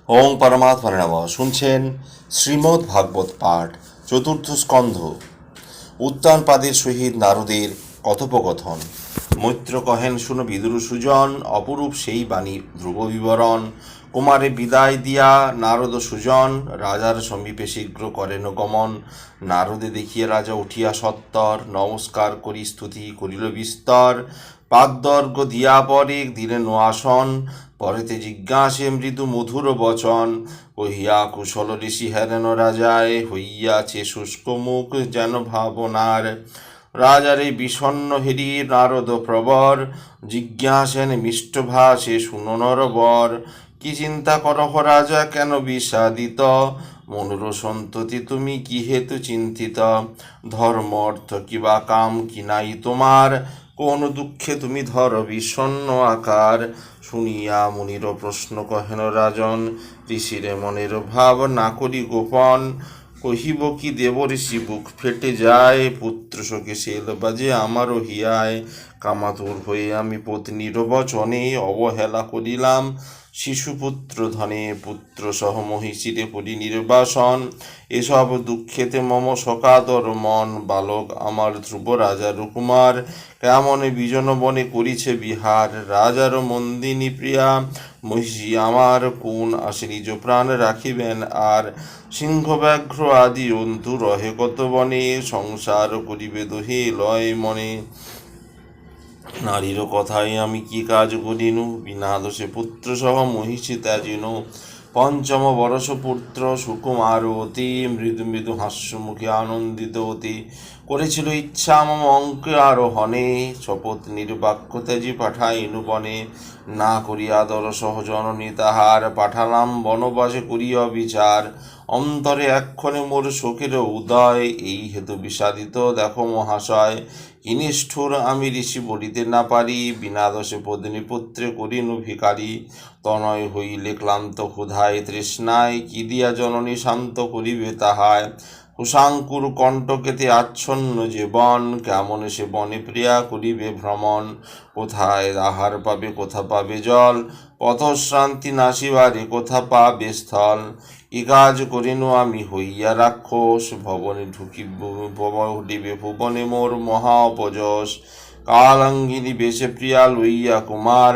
ওং পরমাত্মনে নমঃ। শুনছেন শ্রীমদ্ ভাগবত পাঠ, চতুর্থ স্কন্ধ। উত্তানপাদের সহিত নারদের কথোপকথন। মৈত্র কহেন, শুনো বিদুর সুজন, অপরূপ সেই বাণী ধ্রুব বিবরণ। কুমারে বিদায় দিয়া নারদ সুজন, রাজার সমীপে শীঘ্র করেন গমন। নারদে দেখিয়া রাজা উঠিয়া সত্তর, নমস্কার করি স্তুতি করিল বিস্তর। পাদর্ঘ্য দিয়া পরে দিলেন আসন, পরেতে জিজ্ঞাসে মৃদু মধুর বচন। কহিয়া কুশল ঋষি হেরেন রাজায়, হইয়াছে শুষ্ক মুখ যেন ভাবনার। রাজারে বিষণ্ণ হেরি নারদ প্রবর, জিজ্ঞাসেন মিষ্ট ভাষে শুনো নরবর। কি চিন্তা করহ রাজা কেন বিষাদিত, মনুর সন্ততি তুমি কি হেতু চিন্তিত। ধর্ম অর্থ কিবা কাম কি নাই তোমার, কোন দুঃখে তুমি ধর বিষণ্ণ আকার। শুনিয়া মুনির প্রশ্ন কহেন রাজন, ঋষিরে মনের ভাব না করি গোপন। কহিব কি দেব ঋষি বুক ফেটে যায়, পুত্র শোকে শেল বাজে আমারও হিয়ায়। কামাতুর হয়ে আমি পত্নীর বচনে, অবহেলা করিলাম শিশুপুত্র ধনে। পুত্র সহ মহিষীরে করি নির্বাসন, এসব দুঃখেতে মম সকাতর মন। বালক আমার ধ্রুব রাজার কুমার, কেমন বিজন বনে করিছে বিহার। রাজার মন্দিনী প্রিয়া মহিষী আমার, কোন আসে নিজ প্রাণ রাখিবেন আর। সিংহ ব্যাঘ্র আদি জন্তু রহে কত বনে, সংসার করিবে দোহে লয় মনে। নারীর কথায় আমি কি কাজ করিনু, বিনা দোষে পুত্র সহ মহিষী ত্যাজিনু। পঞ্চম বরষ পুত্র সুকুমার অতি, মৃদু মৃদু হাস্যমুখে আনন্দিত অতি। করেছিল ইচ্ছা মম অঙ্কে আরোহণে, শপথ বাক্য ত্যাজি পাঠাইনু বনে। না করিয়া আদর সহ জননী তাহার, পাঠালাম বনবাসে করিয়া বিচার। অন্তরে এক্ষণে মোর শোকের উদয়, এই হেতু বিষাদিত দেখো মহাশয়। কি নিষ্ঠুর আমি ঋষি বলিতে না পারি, বিনা দোষে পত্নী পুত্রে করিনু ভিখারি। তনয় হইলে ক্লান্ত ক্ষুধায় তৃষ্ণায়, কি দিয়া জননী শান্ত করিবে তাহায়। কুশাঙ্কুর কণ্টকেতে আচ্ছন্ন যে বন, কেমন সে বনে প্রিয়া করিবে ভ্রমণ। কোথায় আহার পাবে কোথা পাবে জল, পথশ্রান্তি নাসিবারে কোথা পাবে স্থল। কি কাজ করিনু আমি হইয়া রাক্ষস, ভবনে ঘটিবে ভুবনে মোর মহা অপযশ। কালাঙ্গিনী বেশে প্রিয়া লইয়া কুমার,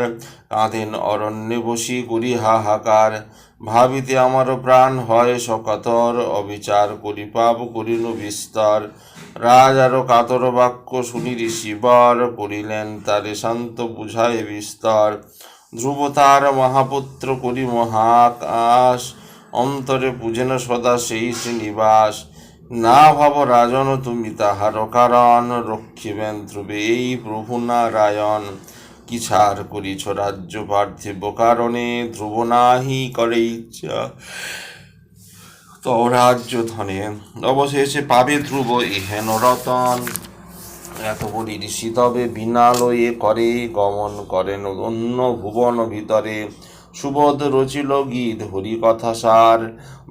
কাঁদেন অরণ্যে বসি করি হাহাকার। ভাবিতে আমার প্রাণ হয় সকাতর, অবিচার করি পাপ করিনু বিস্তর। রাজারও কাতর বাক্য শুনি ঋষিবর, করিলেন তারে শান্ত বুঝায় বিস্তর। ধ্রুব তার মহাপুত্র করি মহাকাশ, অন্তরে পূজেন সদা সেই শ্রীনিবাস। না ভাব রাজন তুমি তাহার কারণ, রক্ষিবেন ধ্রুবে এই প্রভু নারায়ণ। কি ছাড় করিছ রাজ্য পার্থিব কারণে, ধ্রুব নাহি করে ইচ্ছা তব রাজ্য ধনে। অবশেষে পাবে ধ্রুব ইহেন রতন, এত বলি ঋষি তবে বিনালয়ে করে গমন করেন অন্য ভুবন ভিতরে। সুবোধ রচিল গীত হরি কথা সার,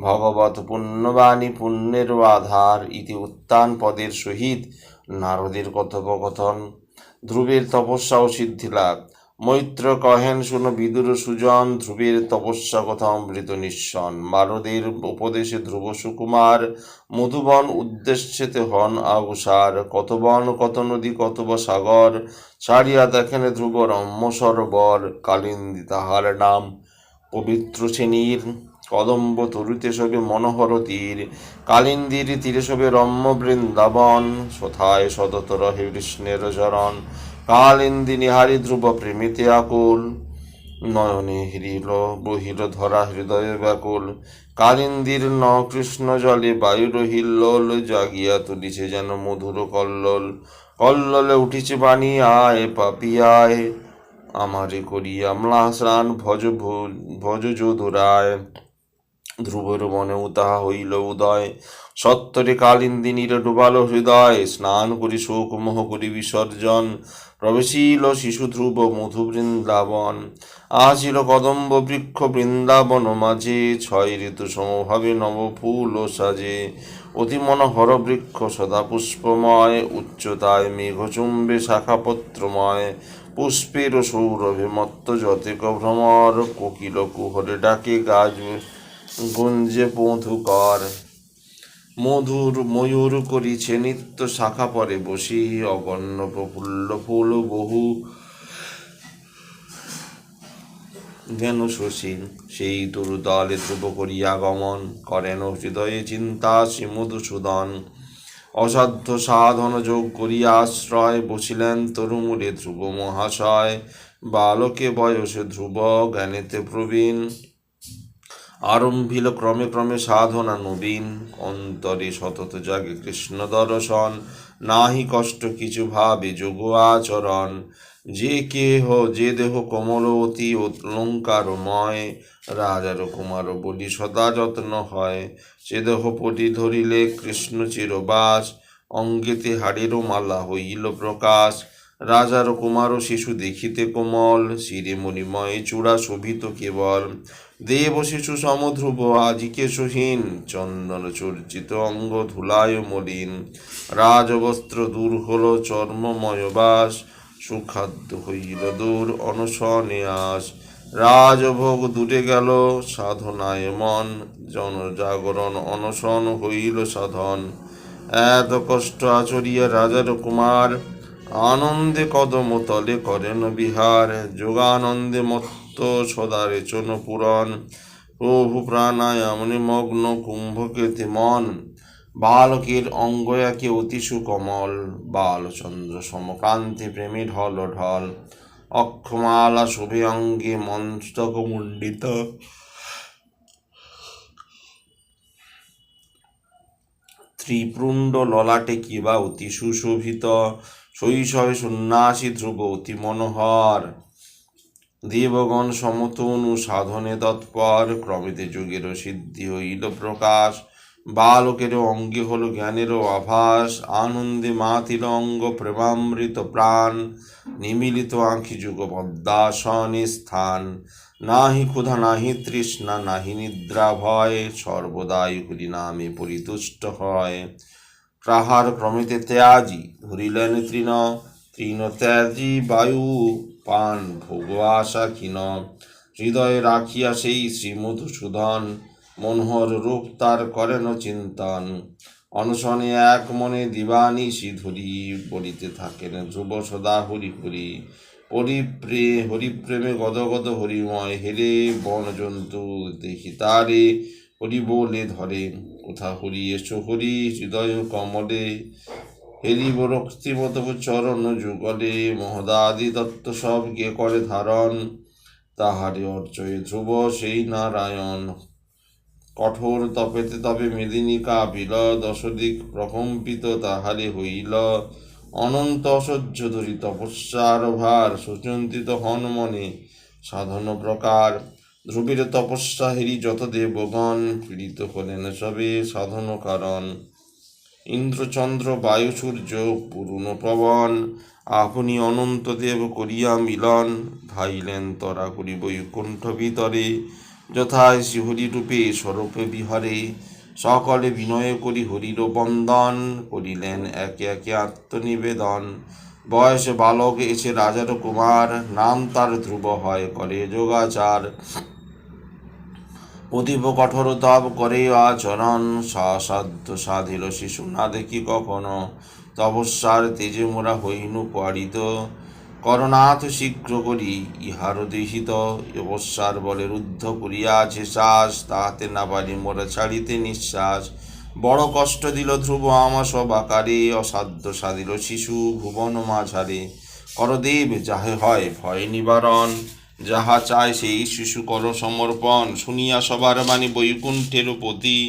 ভগবত পুণ্যবাণী পুণ্যের আধার। ইতি উত্তান পদের সহিত নারদের কথোপকথন। ধ্রুবের তপস্যা ও সিদ্ধি লাভ। মৈত্র কহেন, শুনো বিদুর সুজন, ধ্রুবের তপস্যা কথা অমৃত নিঃসন। নারদের উপদেশে ধ্রুব সুকুমার, মধুবন উদ্দেশ্যেতে হন আগুসার। কত বন কত নদী কত বা সাগর, ছাড়িয়া দেখেন ধ্রুব রম্য সরোবর। কালিন্দী তাহার নাম পবিত্র শ্রেণীর, কদম্ব তরুতে শোভে মনোহর তীর। কালিন্দীর তীরে শোভে রম্য বৃন্দাবন, সোথায় সদত রহে কৃষ্ণের চরণ। কালিন্দী নিহারি ধ্রুব প্রেমিতে আকুল, নয়নে হিরিল বহিল ধরা হৃদয়ে ব্যাকুল। কালিন্দীর ন কৃষ্ণ জলে বায়ুর হিল্লোল, জাগিয়া তুলিছে যেন মধুর কল্লোল। কল্লোলে উঠিছে বাণী, আয় পাপি আয়, আমারে করিয়া ম্লা স্নান ভজ যদুরায়। ধ্রুবের মনেও তাহা হইল উদয়, সত্তরে কালিন্দিনীর ডুবাল হৃদয়। স্নান করি শোক মোহ করি বিসর্জন, প্রবেশিল শিশু ধ্রুব মধু বৃন্দাবন। আসিল কদম্ব বৃক্ষ বৃন্দাবন মাঝে, ছয় ঋতু সমভাবে নব ফুল সাজে। অতি মনোহর বৃক্ষ সদা পুষ্পময়, উচ্চতায় মেঘচুম্বে শাখাপত্রময়। পুষ্পের সৌরভে মত্ত যতেক ভ্রমর, কোকিল কুহরে ডাকে গাছ গুঞ্জে পথুকর। মধুর ময়ূর করিছে নিত্য শাখা পরে বসি, অগণ্য প্রফুল্ল ফুল বহু জ্ঞান শশী। সেই তরু দলে ধ্রুব করিয়া গমন, করেন হৃদয়ে চিন্তা শ্রী মধুসূদন। অসাধ্য সাধন যোগ করিয়া আশ্রয়, বসিলেন তরুমূলে ধ্রুব মহাশয়। বালকে বয়সে ধ্রুব, জ্ঞানেতে প্রবীণ, আরম্ভিল ক্রমে ক্রমে সাধনা নবীন। অন্তরে সতত জাগে কৃষ্ণ দর্শন, নাহি কষ্ট কিছু ভাবে যোগ আচরণ। যে কেহ যে দেহ কমল অতি অলঙ্কারময়, রাজার কুমার বলি সদা যত্ন হয়। সে দেহ পটি ধরিলে কৃষ্ণ চিরবাস, অঙ্গেতে হাড়েরও মালা হইল প্রকাশ। রাজার কুমার শিশু দেখিতে কোমল, শিরে মণিময় চূড়া শোভিত কেবল। দেব শিশু সমধ্রুব আজিকে সহীন, চন্দন চর্চিত অঙ্গ ধুলায় মলিন। রাজবস্ত্র দূর হল চর্মময় বাস, সুখাদ্য হইল দূর অনশনে আস। রাজভোগ দূরে গেল সাধনায় মন, জনজাগরণ অনশন হইল সাধন। এত কষ্ট আচরিয়া রাজার কুমার, আনন্দে কদম তলে করেন বিহার। যোগানন্দে মত্ত সদা রেচন পুরন, প্রভু প্রাণায়াম নিমগ্ন কুম্ভকেতে মন। বালকের অঙ্গ একে অতি সুকমল, বালচন্দ্র সমকান্তি প্রেমী ঢল ঢল। অক্ষমালা শোভে অঙ্গে মস্তক মুণ্ডিত, ত্রিপুণ্ড ললাটে কিবা অতি সুশোভিত। শৈশবে সন্ন্যাসী ধ্রুব অতি মনোহর, দেবগণ সমতনু সাধনে তৎপর। ক্রমেতে যুগের সিদ্ধি হইল প্রকাশ, বালকের অঙ্গে হল জ্ঞানেরও আভাস। আনন্দে মাতিল অঙ্গ প্রেমামৃত প্রাণ, নিমিলিত আঁখি যুগ পদ্মাসনে স্থান। নাহি ক্ষুধা নাহি তৃষ্ণা নাহি নিদ্রা ভয়, সর্বদাই হরি নামে পরিতুষ্ট হয়। প্রহার ক্রমেতে ত্যাজি ধরিলেন তৃণ, তৃণ ত্যাজি বায়ু পান ভোগ আশা ক্ষীণ। হৃদয়ে রাখিয়া সেই শ্রী মধুসূদন, মনোহর রূপ তার করেন চিন্তন। অনশনে এক মনে দিবানিশি ধরি, বলিতে থাকেন ধ্রুব সদা হরি হরি। হরিপ্রেমে গদগদ হরিময়, হেরে বন জন্তু দেখি তারে হরি বলে ধরে। কোথা হরি এসো হরি হৃদয় কমলে, হেরিব রক্তিমত চরণ যুগলে। মহদাদি তত্ত্ব সব কে করে ধারণ, তাহারে অর্চয়ে ধ্রুব সেই নারায়ণ। কঠোর তপেতে তবে মেদিনী কাঁপিল, দশদিক প্রকম্পিত তাহারে হইল। অনন্ত অসহ্য ধরি তপস্যার ভার, সুচিন্তিত হন মনে সাধন প্রকার। ধ্রুবের তপস্যা হেরি যত দেবগণ, পীড়িত হলেন সবে সাধন কারণ। ইন্দ্রচন্দ্র বায়ু সূর্য পুরুণ পবন, আপনি অনন্ত দেব করিয়া মিলন। ধাইলেন তরা করি বৈকুণ্ঠ ভিতরে, যথায় শ্রীহরি রূপে স্বরূপে বিহরে। সকলে বিনয় করি হরির বন্দন, করিলেন একে একে আত্মনিবেদন। বয়সে বালক এসে রাজার কুমার, নাম তার ধ্রুব হয় করে যোগাচার। অতীব কঠোর তপ করে আচরণ, সাধ্য সাধিল শিশু না দেখি কখনো। তপস্যার তেজে মোরা হইনু পারিত, করনাথ শীঘ্র করি ইহার দেহিত। তপস্যার বলে রুদ্ধ করিয়াছে শ্বাস, তাহাতে না পারি মোরা ছাড়িতে নিঃশ্বাস। বড় কষ্ট দিল ধ্রুব আমা সব আকারে, অসাধ্য সাধিল শিশু ভুবন মাঝারে। করদেব যাহে হয় ভয় নিবারণ, যাহা চায় সেই শিশু কর সমর্পণ। শুনিয়া সবার বাণী বৈকুণ্ঠের পতি,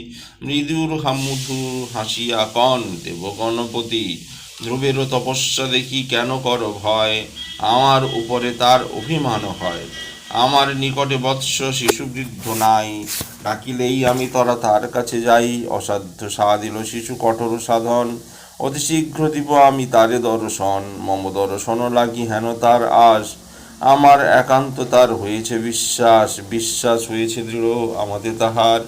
মৃদুর মধুর হাসিয়া কন দেব গণপতি। ধ্রুবের তপস্যা দেখি কেন কর ভয়, আমার উপরে তার অভিমান হয়। আমার নিকটে বৎস শিশু বৃদ্ধ নাই, ডাকিলেই আমি তরা তার কাছে যাই। অসাধ্য সাধিল শিশু কঠোর সাধন, অতি শীঘ্র দিব আমি তারে দর্শন। মম দর্শন লাগি হেন তার আশ, আমার একান্ত তার হয়েছে বিশ্বাস। বিশ্বাস হয়েছে দৃঢ় আমাদের তাহার,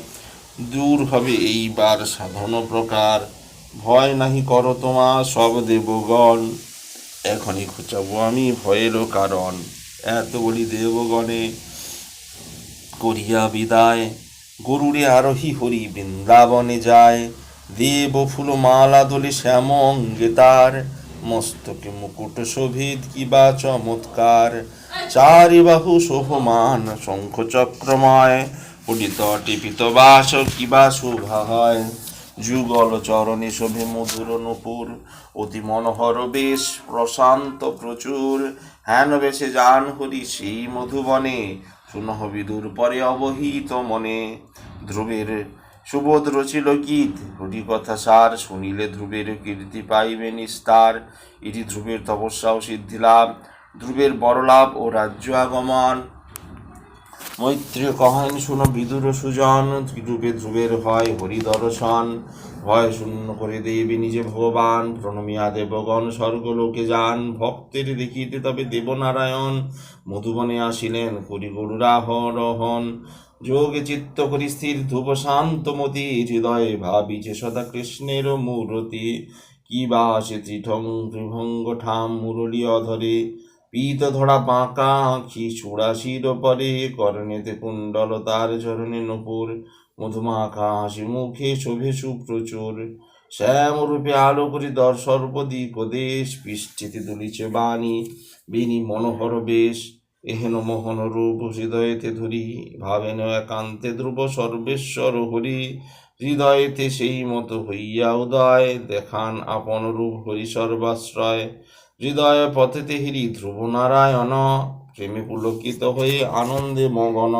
দূর হবে এইবার সাধন প্রকার। ভয় নাহি কর তোমা সব দেবগণ, এখনই খোঁচাবো আমি ভয়েরও কারণ। এত বলি দেবগণে করিয়া বিদায়, গরুড়ে আরোহী হরি বৃন্দাবনে যায়। দেব ফুল মালা দোলে শ্যাম অঙ্গে তার, মস্তকে মুকুট শোভিত কিবা চমৎকার। চারি বাহু শোভমান শঙ্খ চক্রময়, পঠিত টিপিত বাস কিবা শোভা হয়। যুগল চরণে শোভে মধুর নূপুর, অতি মনোহর বেশ প্রশান্ত প্রচুর। হেন বেশে যান হরি সেই মধুবনে, শুনহ বিদুর পরে অবহিত মনে। ধ্রুবের সুবোধ রচিল গীত হরি কথা সার, শুনিলে ধ্রুবের কীর্তি পাইবে নিস্তার। এটি ধ্রুবের তপস্যা ও সিদ্ধি লাভ, ধ্রুবের বড়লাভ ও রাজ্য আগমন। মৈত্রী কহেন শুনো বিদুর সুজন, রূপে ধ্রুবের হয় হরি দর্শন। ভয় শূন্য করে দেবে নিজে ভগবান, প্রণমিয়া দেবগণ স্বর্গলোকে যান। ভক্তের দেখিতে তবে দেবনারায়ণ, মধুবনে আসিলেন করি গরুরাহরোহণ। যোগে চিত্ত করি স্থির ধ্রুব শান্তমতি, হৃদয়ে ভাবিছে সদা কৃষ্ণের মূরতি। কি বা সে ত্রিভঙ্গ ঠাম মুরলী অধরে, পীত ধরা বাঁকা আঁখি চূড়াশির পরে। করণেতে কুণ্ডল তার চরণে নূপুর, মধুমাখা হাসি মুখে শোভে সুপ্রচুর। শ্যাম রূপে আলো করি সর্বদিক দেশ, পৃষ্ঠিতে দুলিছে বাণী বেণী মনোহর বেশ। এহেন মোহন রূপ হৃদয়েতে ধরি, ভাবেন একান্তে ধ্রুব সর্বেশ্বর হরি। হৃদয়েতে সেই মতো হইয়া উদয়, দেখান আপন রূপ হরি সর্বাশ্রয়। হৃদয় পথেতে হিরি ধ্রুব নারায়ণ, প্রেমে পুলকিত হয়ে আনন্দে মগন।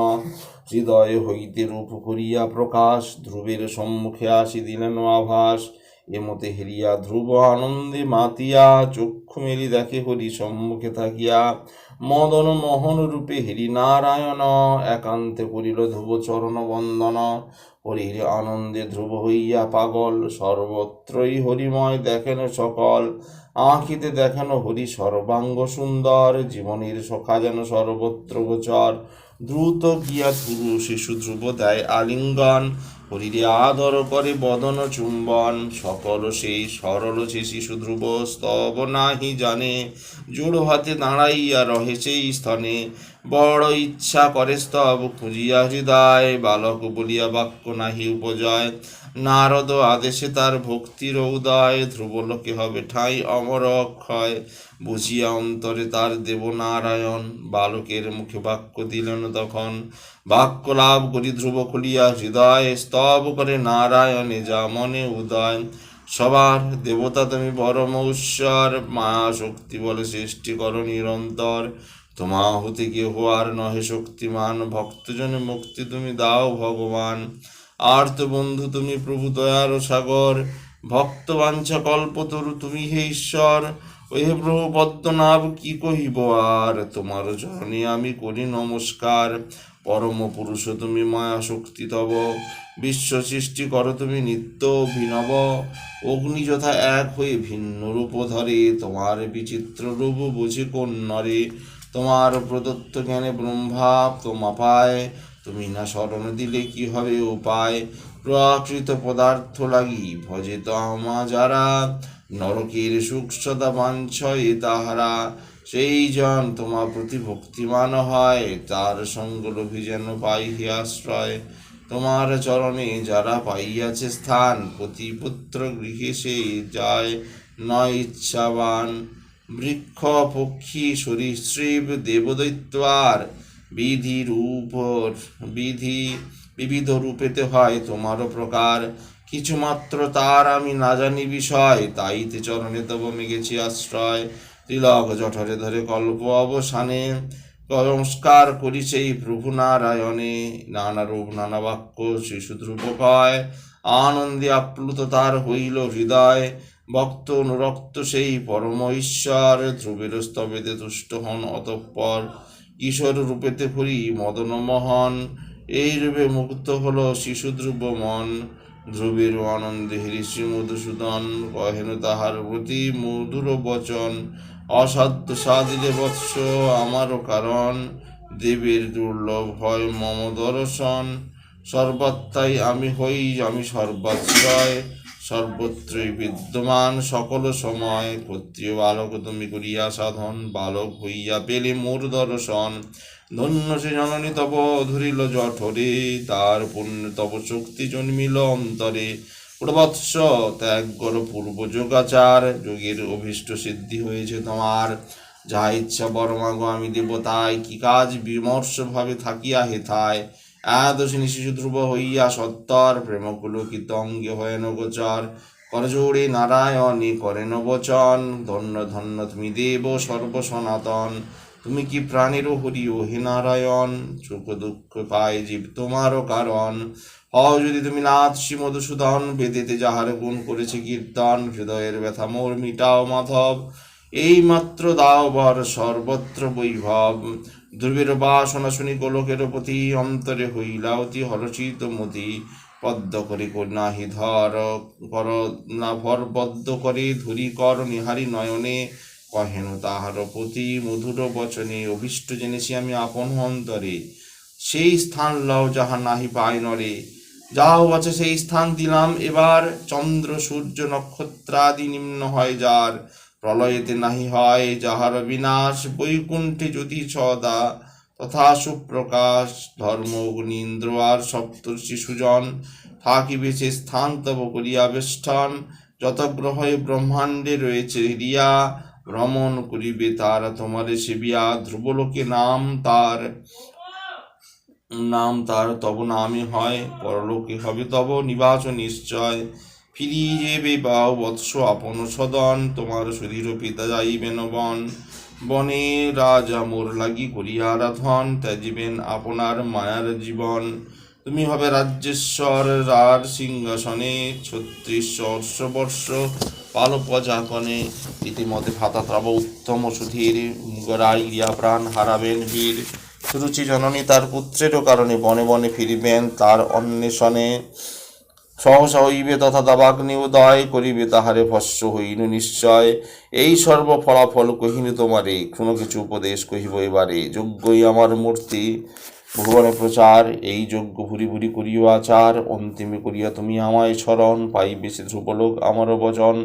হৃদয় হইতে রূপ করিয়া প্রকাশ, ধ্রুবের সম্মুখে আসি দিলেন আভাস। এমতে হেরিয়া ধ্রুব আনন্দে মাতিয়া, চক্ষু মেলি দেখে হরি সম্মুখে থাকিয়া। মদন মোহন রূপে হেরি নারায়ণ, একান্তে করিল ধ্রুব চরণ বন্দন। হরির আনন্দে ধ্রুব হইয়া পাগল, সর্বত্রই হরিময় দেখেন সকল। আঁখিতে দেখেন হরি সর্বাঙ্গ সুন্দর, জীবনের সখা যেন সর্বত্র গোচর। দ্রুত গিয়া শিশু ধ্রুব দেয় আলিঙ্গন, হরিরে আদর করে বদন চুম্বন। সকল সেই সরল সে শিশু ধ্রুব স্তব নাহি জানে, জোড় হাতে দাঁড়াইয়া রহে সেই স্থনে। বড় ইচ্ছা করে স্তব খুঁজিয়া হৃদয়, বালক বলিয়া বাক্য নাহি উপজয়। নারদ আদেশে তার ভক্তির উদয়, ধ্রুবলোকে হবে ঠাঁই অমর অক্ষয়। বুঝিয়া অন্তরে তার দেবনারায়ণ, বালকের মুখে বাক্য দিলেন তখন। বাক্য লাভ করি ধ্রুব খুলিয়া হৃদয়, স্তব করে নারায়ণে যা মনে উদয়। সবার দেবতা তুমি পরম ঈশ্বর, মায়া শক্তি বলে সৃষ্টি করো নিরন্তর। তোমা হতে কেহ আর নহে শক্তিমান, ভক্তজনে মুক্তি তুমি দাও ভগবান। আর্ত বন্ধু তুমি প্রভু দয়ার সাগর, ভক্ত বাঞ্ছা কল্পতরু তুমি হে ঈশ্বর। ওহে প্রভু পদ্মনাভ কি কহিব আর, তোমার চরণে আমি করি নমস্কার। পরম পুরুষ তুমি মায়া শক্তি তব, বিশ্ব সৃষ্টি করো তুমি নিত্য অভিনব। অগ্নি যথা এক হয়ে ভিন্ন রূপ ধরে, তোমার বিচিত্র রূপ বুঝি কোন নরে। তোমার প্রদত্ত জ্ঞানে ব্রহ্মা তোমা পায়, তুমি না শরণ দিলে কি হবে উপায়। প্রাকৃত পদার্থ লাগি ভজে তো আমা যারা, নরকের সুখ সদা বাঞ্ছয়ে তাহারা। সেই জন তোমা প্রতি ভক্তিমান হয়, তার সঙ্গ লোভী যেন পাই হে আশ্রয়। তোমার চরণে যারা পাইয়াছে স্থান, পতিপুত্র গৃহে সে যায় নয় ইচ্ছাবান। বৃক্ষ পক্ষী সরীসৃপ দেবদৈত্যার, বিধি রূপ বিবিধ রূপেতে হয় তোমারও প্রকার। কিছুমাত্র তার আমি না জানি বিষয়, তাইতে চরণে তব মেগেছি আশ্রয়। তিলক জঠরে ধরে কল্প অবসানে, নমস্কার করি সেই প্রভু নারায়ণে। নানা রূপ নানা বাক্য শিশু ধ্রুব কয়, আনন্দে আপ্লুত তার হইল হৃদয়। ভক্ত অনুরক্ত সেই পরম ঈশ্বর, ধ্রুবের স্তবেতে তুষ্ট হন অতঃপর। কিশোর রূপেতে হরি মদন মোহন, এই রূপে মুক্ত হল শিশু ধ্রুব মন। ধ্রুবের আনন্দে ঋষি মধুসূদন, কহেন তাহার প্রতি মধুর বচন। অসাধ্য সাধিলে বৎস আমারও কারণ, দেবের দুর্লভ হয় মম দর্শন। সর্বাত্মাই আমি হই আমি সর্বাশ্রয়, সর্বত্রই বিদ্যমান সকল সময় ক্ষত্রিয় বালক তুমি করিয়া সাধন বালক হইয়া পেলে মোর দর্শন ধন্য সে জননী তব ধরিল জঠরে তার পুণ্য তব শক্তি জন্মিল অন্তরে প্রবৎস ত্যাগ কর পূর্ব যোগাচার যোগের অভীষ্ট সিদ্ধি হয়েছে তোমার যা ইচ্ছা বরমাগো আমি দেব তাই কি কাজ বিমর্ষ ভাবে থাকিয়া হেথায় এদশিনী শিশু ধ্রুব হইয়া সত্তর প্রেমকুলকিত অঙ্গে হয় নগোচর করজোড়ে নারায়ণী করেন বচন ধন্য ধন্য তুমি দেব সর্ব সনাতন তুমি কি প্রাণেরও হরি ও হে নারায়ণ সুখ দুঃখ পায় জীব তোমারও কারণ হও যদি তুমি নাথ শ্রী মধুসূদন বেদেতে যাহার গুণ করেছে কীর্তন হৃদয়ের ব্যথা মোর মিটাও মাধব এই মাত্র দাও বর সর্বত্র বৈভব ধ্রুবের বাসনা শুনি গোলকের প্রতি অন্তরে হইলা অতি হরষিত মতি পদ্ম করে নাহি ধর কর না ভর বদ্ধ করে ধরি কর নিহারি নয়নে কহেন তাহার প্রতি মধুর বচনে অভীষ্ট জেনেছি আমি আপন অন্তরে সেই স্থান লও যাহা নাহি পায় নরে যাও আছে সেই স্থান দিলাম এবার চন্দ্র সূর্য নক্ষত্রাদি নিম্ন হয় যার প্রলয়েতে নাহি হয় যাহার বিনাশ বৈকুণ্ঠে যদি সদা তথা সুপ্রকাশ ধর্ম অগ্নি ইন্দ্র আর সপ্তর্ষি সুজন থাকিবে সে স্থান তব করিয়া বেষ্টন যত গ্রহে ব্রহ্মাণ্ডে রয়েছে রিয়া ভ্রমণ করিবে তারা তোমারে সেবিয়া ধ্রুবলোকে নাম তার তব নামে হয় পরলোকে হবে তব নিবাস নিশ্চয় ফিরিয়ে যাবে বাও বৎস আপন সদন তোমার সুধীর পিতা যাইবেন বন বনে রাজা মোর লাগি করিয়া আরাধন ত্যাজিবেন আপনার মায়ার জীবন তুমি হবে রাজ্যেশ্বর রার সিংহাসনে ৩৬ বর্ষ পাল প্রজাকনে ইতিমধ্যে ভাতা ত্রব উত্তম সুধীর গড়াইয়া প্রাণ হারাবেন বীর সুরুচি জননী তার পুত্রেরও কারণে বনে বনে ফিরিবেন তার অন্বেষণে সহসা হইবে তথা দাবাগ্নি উদয় করিবে তাহারে ভস্য হইন নিশ্চয় এই সর্ব ফলাফল কহিনি তোমারে কোনো কিছু উপদেশ কহিব এবারে যজ্ঞই আমার মূর্তি ভুবনে প্রচার এই যজ্ঞ ভুরি ভুরি করিও আচার অন্তিমে করিয়া তুমি আমায় স্মরণ পাইবে সে ধ্রুবলোক আমার বচন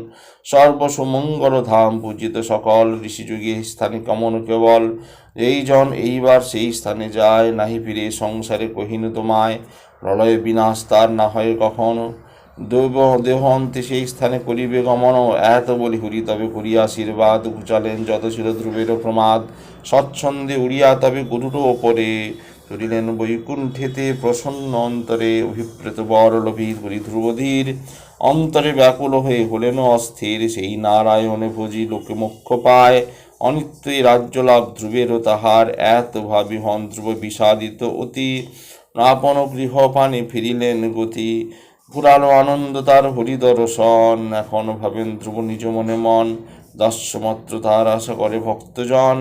সর্বসুমঙ্গল ধাম পূজিত সকল ঋষিযুগে স্থানে কমন কেবল এই জন এইবার সেই স্থানে যায় নাহি ফিরে সংসারে কহিনু তোমায় প্রলয় বিনাশ তার না হয় কখনো দেহ অন্তে সেই স্থানে করিবে গমন এত বলি হরি তবে করিয়া আশীর্বাদ ঘুচালেন যত ছিল ধ্রুবের প্রমাদ স্বচ্ছন্দে উড়িয়া তবে গরুর ওপরে চলিলেন বৈকুণ্ঠেতে প্রসন্ন অন্তরে অভিপ্রেত বর লোভী হরি ধ্রুবধীর অন্তরে ব্যাকুল হয়ে হলেন অস্থির সেই নারায়ণে ভোজি লোকে মোক্ষ পায় অনিত্যই রাজ্য লাভ ধ্রুবেরও তাহার এত ভাবি হন ধ্রুব বিষাদিত অতি আপন গৃহ পানে ফিরিলেন গতি পুরালো আনন্দ তার হরিদর্শন এখন ভাবেন ধ্রুব নিজ মনে মন দাস্যমাত্র তার আশা করে ভক্তজন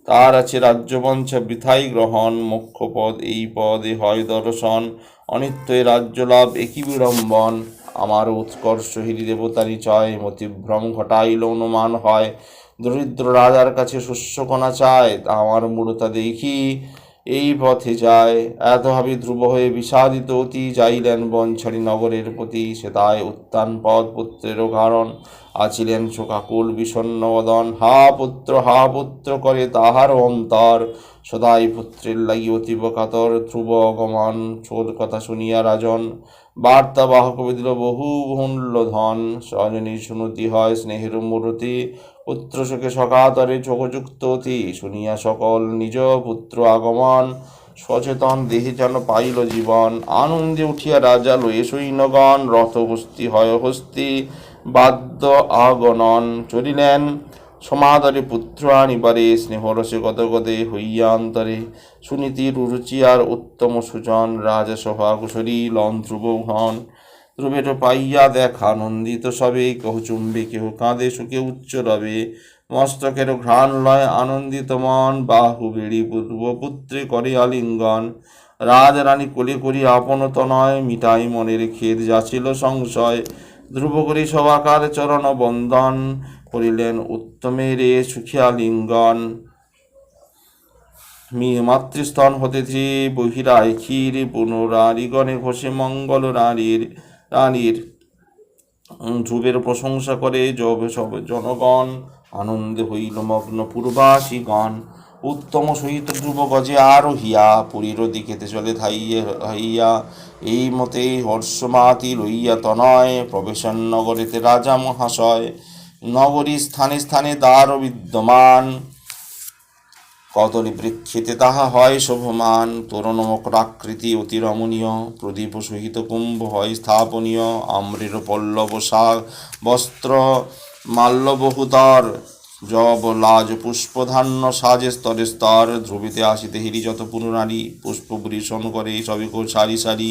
তার আছে রাজ্যবঞ্চা বৃথাই গ্রহণ মোক্ষ পদ এই পদে হয় দর্শন অনিত্যই রাজ্য লাভ একই বিড়ম্বন আমার উৎকর্ষ হিরি দেবতারি চয় মতিভ্রম ঘটাইল অনুমান হয় দরিদ্র রাজার কাছে শস্যকণা চায় আমার মূঢ়তা দেখি এই পথে যায় এত ভাবে ধ্রুব হয়ে বিষাদিত অতি যাইলেন বনছাড়ি নগরের প্রতি সেতায় উত্তান পদ পুত্রেরও কারণ আছিলেন শোকাকুল বিষণ্ণ বদন হা পুত্র করে তাহার অন্তর সদাই পুত্রের লাগি অতীব কাতর ধ্রুব অগমন চোর কথা শুনিয়া রাজন বার্তা বাহক দিল বহু মূল্য ধন স্বজনী সুনতি হয় স্নেহের মূরতি পুত্র শোকে সকাতরে চোখযুক্ত অতি শুনিয়া সকল নিজ পুত্র আগমন সচেতন দেহে যেন পাইল জীবন আনন্দে উঠিয়া রাজা লয়ে সৈন্যগণ রথ হস্তি হয় হস্তি বাদ্য আগনন চলিলেন সমাদরে পুত্র আনিবারে স্নেহরসে গদগদে হইয়া অন্তরে সুনীতির রুচি আর উত্তম সুজন রাজা সভা কুশলী লন ধ্রুব হন ধ্রুবের পাইয়া দেখা আনন্দিত সবে কেহ চুম্বে কেহ কাঁদে সুখে উচ্চ রবে মস্তকের ঘ্রাণ লয় আনন্দিত মন বাহু বেড়ি পূর্বপুত্রে করে আলিঙ্গন রাজরানী কোলে করি আপনত নয় মিটাই মনের খেদ যাচিল সংশয় ধ্রুব করি সবাকার চরণ বন্দন করিলেন উত্তমের সুখিয়া লিঙ্গন মাতৃস্তন হতে বহিরায় ক্ষীর পুনরারিগণে ঘষে মঙ্গল রানীর ধ্রুবের প্রশংসা করে সব জনগণ, আনন্দে হইল মগ্ন পূর্বাসীগণ। উত্তম সহিত ধ্রুব গজে আরোহিয়া, পুরীর দিকেতে চলে ধাইয়া। এই মতে হর্ষমাতি লইয়া তনয়, প্রবেশন নগরেতে রাজা মহাশয়। নগরী স্থানে স্থানে দ্বার বিদ্যমান, কদলী বৃক্ষেতে তাহা হয় শোভমান। তোরণ মকরাকৃতি অতি রমণীয়, প্রদীপ সহিত কুম্ভ হয় স্থাপনীয়। আম্রের পল্লব বস্ত্র মাল্যবহুতর, জব লাজ পুষ্পধান্য সাজে স্তরে স্তর। ধ্রুবিতে আসিতে হিরি যত পুনরারি, পুষ্প বৃষণ করে সবে সারি সারি।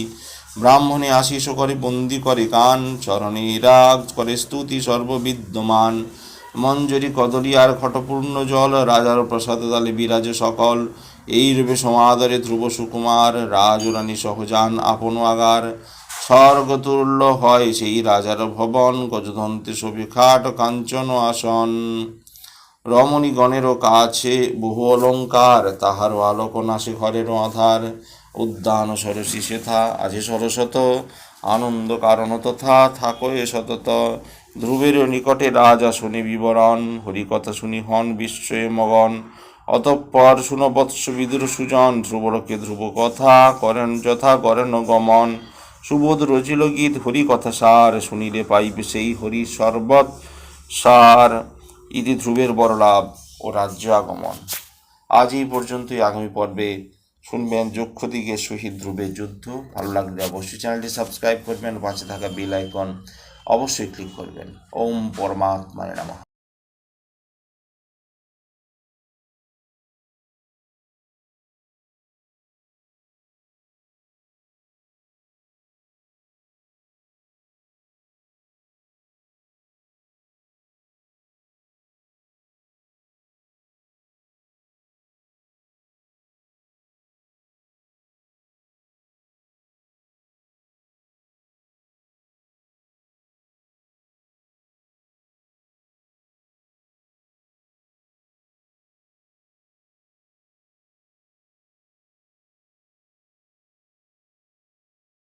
ব্রাহ্মণে আশিস করে বন্দি করে গান, চরণে রাগ করে স্তুতি সর্ববিদ্যমান। মঞ্জরি কদলী আর ঘটপূর্ণ জল, রাজার প্রসাদ দলে বিরাজ সকল। এই রূপে সমাদরে ধ্রুব সুকুমার, রাজরানী সহজান আপন আগার। স্বর্গতুল্য হয় সেই রাজার ভবন, গজদন্তে শোভে খাট কাঞ্চন আসন। রমণীগণেরও কাছে বহু অলঙ্কার, তাহারও আলোক নাশে ঘরেরও আধার। উদ্যান সরসী সেথা আছে সরস্বত, আনন্দ কারণ তথা থাকো এ সতত। ধ্রুবের নিকটে রাজা শুনি বিবরণ, হরিকথা শুনি হন বিস্ময়ে মগন। অতঃপর শুন বৎস বিদুর সুজন, ধ্রুবরকে ধ্রুব কথা করেন যথা করেন গমন। সুবোধ রচিল গীত হরি কথা সার, শুনিলে পাইবে সেই হরি সর্বত সার। ইতি ধ্রুবের বড় লাভ ও রাজ্য আগমন। আজ এই পর্যন্তই। আগামী পর্বে শুনবেন যক্ষদিগের সহিত ধ্রুবের যুদ্ধ। ভালো লাগলে অবশ্যই চ্যানেলটি সাবস্ক্রাইব করবেন, পাশে থাকা বেল আইকন অবশ্যই ক্লিক করবেন। ওম পরমাত্মায় নমঃ।